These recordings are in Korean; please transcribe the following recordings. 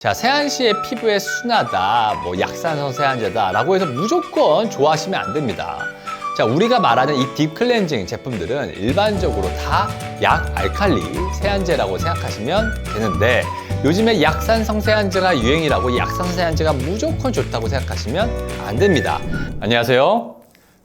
자, 세안시의 피부에 순하다, 약산성 세안제다 라고 해서 무조건 좋아하시면 안 됩니다. 자, 우리가 말하는 이 딥클렌징 제품들은 일반적으로 다 약 알칼리 세안제라고 생각하시면 되는데, 요즘에 약산성 세안제가 유행이라고 약산성 세안제가 무조건 좋다고 생각하시면 안 됩니다. 안녕하세요.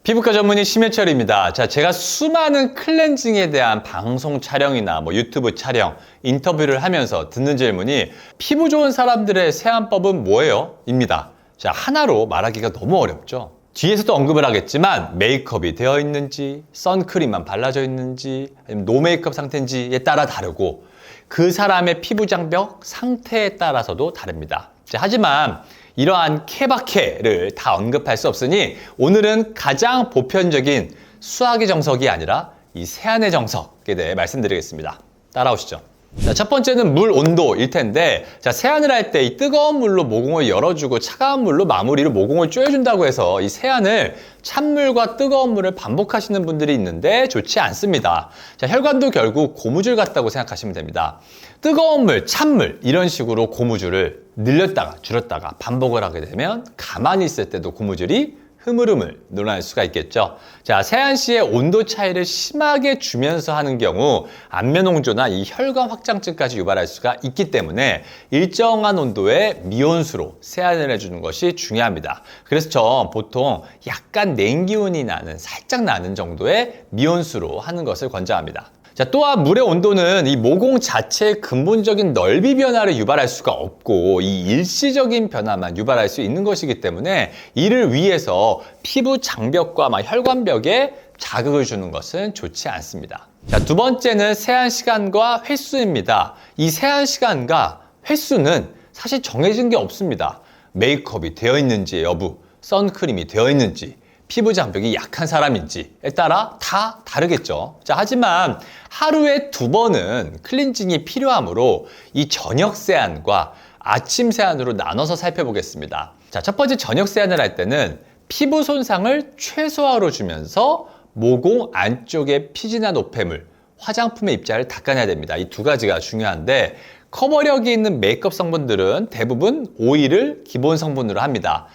피부과 전문의 심해철입니다. 자, 제가 수많은 클렌징에 대한 방송 촬영이나 유튜브 촬영, 인터뷰를 하면서 듣는 질문이 피부 좋은 사람들의 세안법은 뭐예요? 입니다. 자, 하나로 말하기가 너무 어렵죠. 뒤에서도 언급을 하겠지만 메이크업이 되어 있는지, 선크림만 발라져 있는지, 아니면 노 메이크업 상태인지에 따라 다르고 그 사람의 피부 장벽 상태에 따라서도 다릅니다. 자, 하지만 이러한 케바케를 다 언급할 수 없으니 오늘은 가장 보편적인 수학의 정석이 아니라 이 세안의 정석에 대해 말씀드리겠습니다. 따라오시죠. 자, 첫 번째는 물 온도일 텐데, 자, 세안을 할 때 이 뜨거운 물로 모공을 열어주고 차가운 물로 마무리로 모공을 쪼여준다고 해서 이 세안을 찬물과 뜨거운 물을 반복하시는 분들이 있는데 좋지 않습니다. 자, 혈관도 결국 고무줄 같다고 생각하시면 됩니다. 뜨거운 물, 찬물 이런 식으로 고무줄을 늘렸다가 줄였다가 반복을 하게 되면 가만히 있을 때도 고무줄이 흐물흐물 늘어날 수가 있겠죠. 자, 세안 시에 온도 차이를 심하게 주면서 하는 경우 안면홍조나 이 혈관 확장증까지 유발할 수가 있기 때문에 일정한 온도의 미온수로 세안을 해주는 것이 중요합니다. 그래서 저 보통 약간 냉기운이 살짝 나는 정도의 미온수로 하는 것을 권장합니다. 자, 또한 물의 온도는 이 모공 자체의 근본적인 넓이 변화를 유발할 수가 없고 이 일시적인 변화만 유발할 수 있는 것이기 때문에 이를 위해서 피부 장벽과 혈관벽에 자극을 주는 것은 좋지 않습니다. 자, 두 번째는 세안 시간과 횟수입니다. 이 세안 시간과 횟수는 사실 정해진 게 없습니다. 메이크업이 되어 있는지의 여부, 선크림이 되어 있는지, 피부 장벽이 약한 사람인지에 따라 다 다르겠죠. 자, 하지만 하루에 2번은 클렌징이 필요하므로 이 저녁 세안과 아침 세안으로 나눠서 살펴보겠습니다. 자, 첫 번째 저녁 세안을 할 때는 피부 손상을 최소화로 주면서 모공 안쪽의 피지나 노폐물, 화장품의 입자를 닦아내야 됩니다. 이 두 가지가 중요한데 커버력이 있는 메이크업 성분들은 대부분 오일을 기본 성분으로 합니다.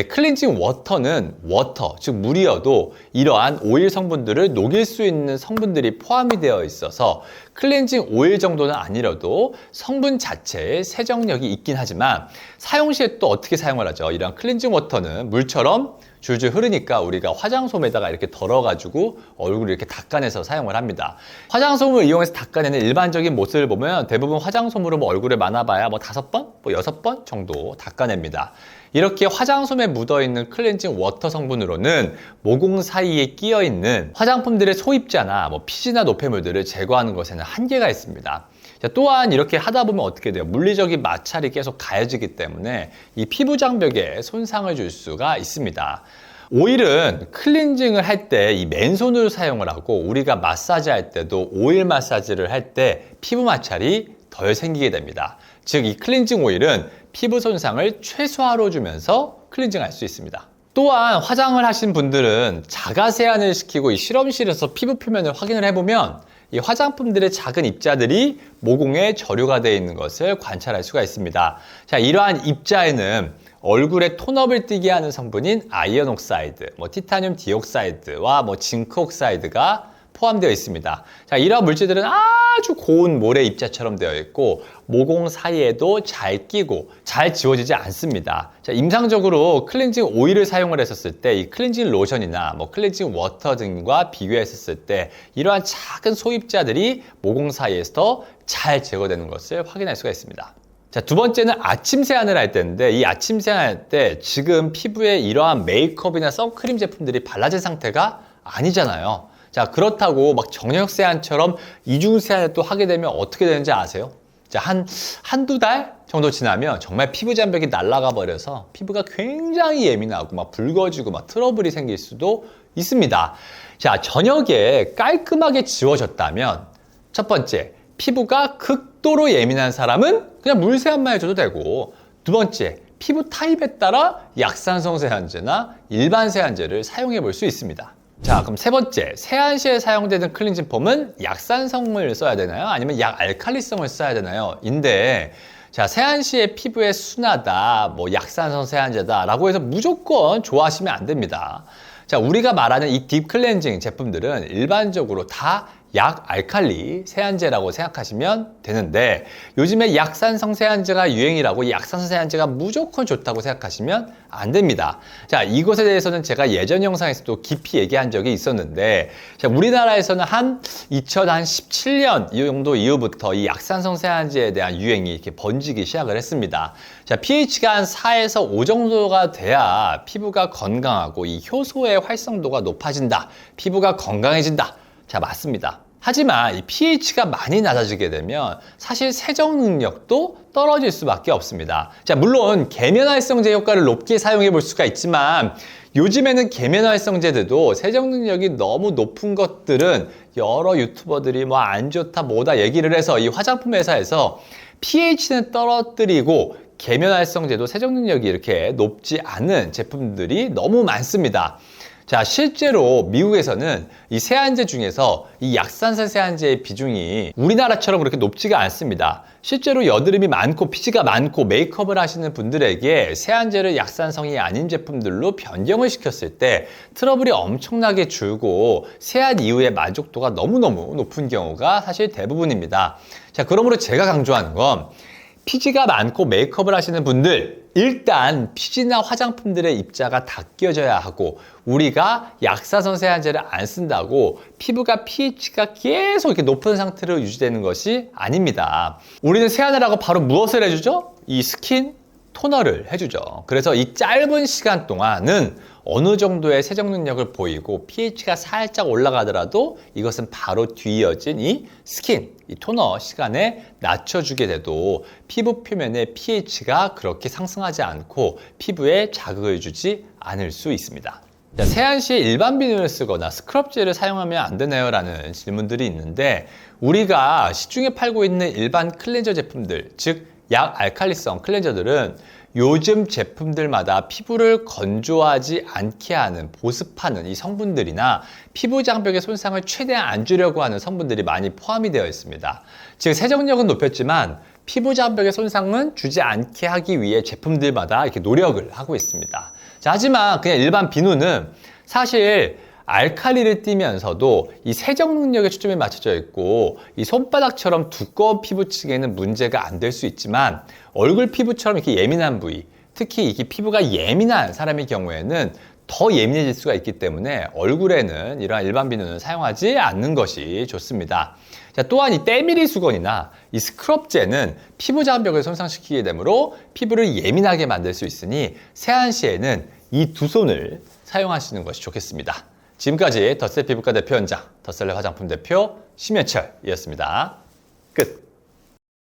클렌징 워터는 워터, 즉 물이어도 이러한 오일 성분들을 녹일 수 있는 성분들이 포함이 되어 있어서 클렌징 오일 정도는 아니라도 성분 자체에 세정력이 있긴 하지만 사용 시에 또 어떻게 사용을 하죠? 이런 클렌징 워터는 물처럼 줄줄 흐르니까 우리가 화장솜에다가 이렇게 덜어가지고 얼굴을 이렇게 닦아내서 사용을 합니다. 화장솜을 이용해서 닦아내는 일반적인 모습을 보면 대부분 화장솜으로 얼굴에 많아봐야 5번, 6번 정도 닦아냅니다. 이렇게 화장솜에 묻어있는 클렌징 워터 성분으로는 모공 사이에 끼어있는 화장품들의 소입자나 피지나 노폐물들을 제거하는 것에는 한계가 있습니다. 자, 또한 이렇게 하다 보면 어떻게 돼요? 물리적인 마찰이 계속 가해지기 때문에 이 피부 장벽에 손상을 줄 수가 있습니다. 오일은 클렌징을 할 때 이 맨손으로 사용을 하고 우리가 마사지 할 때도 오일 마사지를 할 때 피부 마찰이 덜 생기게 됩니다. 즉, 이 클렌징 오일은 피부 손상을 최소화로 주면서 클렌징할 수 있습니다. 또한 화장을 하신 분들은 자가 세안을 시키고 이 실험실에서 피부 표면을 확인을 해보면 이 화장품들의 작은 입자들이 모공에 저류가 되어 있는 것을 관찰할 수가 있습니다. 자, 이러한 입자에는 얼굴에 톤업을 띠게 하는 성분인 아이언 옥사이드, 티타늄 디옥사이드와 징크 옥사이드가 포함되어 있습니다. 자, 이러한 물질들은 아주 고운 모래 입자처럼 되어 있고 모공 사이에도 잘 끼고 잘 지워지지 않습니다. 자, 임상적으로 클렌징 오일을 사용을 했었을 때 이 클렌징 로션이나 클렌징 워터 등과 비교했었을 때 이러한 작은 소입자들이 모공 사이에서 잘 제거되는 것을 확인할 수가 있습니다. 자, 두 번째는 아침 세안을 할 때인데 이 아침 세안을 할 때 지금 피부에 이러한 메이크업이나 선크림 제품들이 발라진 상태가 아니잖아요. 자, 그렇다고 저녁 세안처럼 이중 세안을 또 하게 되면 어떻게 되는지 아세요? 자, 한두 달 정도 지나면 정말 피부 장벽이 날아가 버려서 피부가 굉장히 예민하고 붉어지고 트러블이 생길 수도 있습니다. 자, 저녁에 깔끔하게 지워졌다면 첫 번째, 피부가 극도로 예민한 사람은 그냥 물 세안만 해줘도 되고, 두 번째, 피부 타입에 따라 약산성 세안제나 일반 세안제를 사용해 볼 수 있습니다. 자, 그럼 세 번째, 세안 시에 사용되는 클렌징 폼은 약산성을 써야 되나요? 아니면 약 알칼리성을 써야 되나요? 인데 자, 세안시의 피부에 순하다, 뭐 약산성 세안제다라고 해서 무조건 좋아하시면 안 됩니다. 자, 우리가 말하는 이 딥 클렌징 제품들은 일반적으로 다 약 알칼리 세안제라고 생각하시면 되는데, 요즘에 약산성 세안제가 유행이라고 약산성 세안제가 무조건 좋다고 생각하시면 안 됩니다. 자, 이것에 대해서는 제가 예전 영상에서도 깊이 얘기한 적이 있었는데, 자, 우리나라에서는 한 2017년 이 정도 이후부터 이 약산성 세안제에 대한 유행이 이렇게 번지기 시작을 했습니다. 자, pH가 한 4에서 5 정도가 돼야 피부가 건강하고 이 효소의 활성도가 높아진다, 피부가 건강해진다. 자, 맞습니다. 하지만 이 pH가 많이 낮아지게 되면 사실 세정 능력도 떨어질 수밖에 없습니다. 자, 물론 계면활성제 효과를 높게 사용해 볼 수가 있지만, 요즘에는 계면활성제들도 세정 능력이 너무 높은 것들은 여러 유튜버들이 뭐 안 좋다 뭐다 얘기를 해서 이 화장품 회사에서 pH는 떨어뜨리고 계면활성제도 세정 능력이 이렇게 높지 않은 제품들이 너무 많습니다. 자, 실제로 미국에서는 이 세안제 중에서 이 약산성 세안제의 비중이 우리나라처럼 그렇게 높지가 않습니다. 실제로 여드름이 많고 피지가 많고 메이크업을 하시는 분들에게 세안제를 약산성이 아닌 제품들로 변경을 시켰을 때 트러블이 엄청나게 줄고 세안 이후의 만족도가 너무너무 높은 경우가 사실 대부분입니다. 자, 그러므로 제가 강조하는 건 피지가 많고 메이크업을 하시는 분들, 일단 피지나 화장품들의 입자가 닦여져야 하고, 우리가 약산성 세안제를 안 쓴다고 피부가 pH가 계속 이렇게 높은 상태로 유지되는 것이 아닙니다. 우리는 세안을 하고 바로 무엇을 해주죠? 이 스킨 토너를 해주죠. 그래서 이 짧은 시간 동안은 어느 정도의 세정 능력을 보이고 pH가 살짝 올라가더라도 이것은 바로 뒤이어진 이 스킨, 이 토너 시간에 낮춰주게 돼도 피부 표면의 pH가 그렇게 상승하지 않고 피부에 자극을 주지 않을 수 있습니다. 자, 세안 시에 일반 비누를 쓰거나 스크럽젤을 사용하면 안 되나요? 라는 질문들이 있는데, 우리가 시중에 팔고 있는 일반 클렌저 제품들, 즉 약 알칼리성 클렌저들은 요즘 제품들마다 피부를 건조하지 않게 하는, 보습하는 이 성분들이나 피부 장벽의 손상을 최대한 안 주려고 하는 성분들이 많이 포함이 되어 있습니다. 즉 세정력은 높였지만 피부 장벽의 손상은 주지 않게 하기 위해 제품들마다 이렇게 노력을 하고 있습니다. 자, 하지만 그냥 일반 비누는 사실 알칼리를 띠면서도 이 세정 능력에 초점이 맞춰져 있고, 이 손바닥처럼 두꺼운 피부층에는 문제가 안 될 수 있지만 얼굴 피부처럼 이렇게 예민한 부위, 특히 이게 피부가 예민한 사람의 경우에는 더 예민해질 수가 있기 때문에 얼굴에는 이러한 일반 비누는 사용하지 않는 것이 좋습니다. 자, 또한 이 때밀이 수건이나 이 스크럽제는 피부 장벽을 손상시키게 되므로 피부를 예민하게 만들 수 있으니 세안 시에는 이 두 손을 사용하시는 것이 좋겠습니다. 지금까지 덧셀 피부과 대표 원장, 덧셀 화장품 대표 심현철이었습니다. 끝.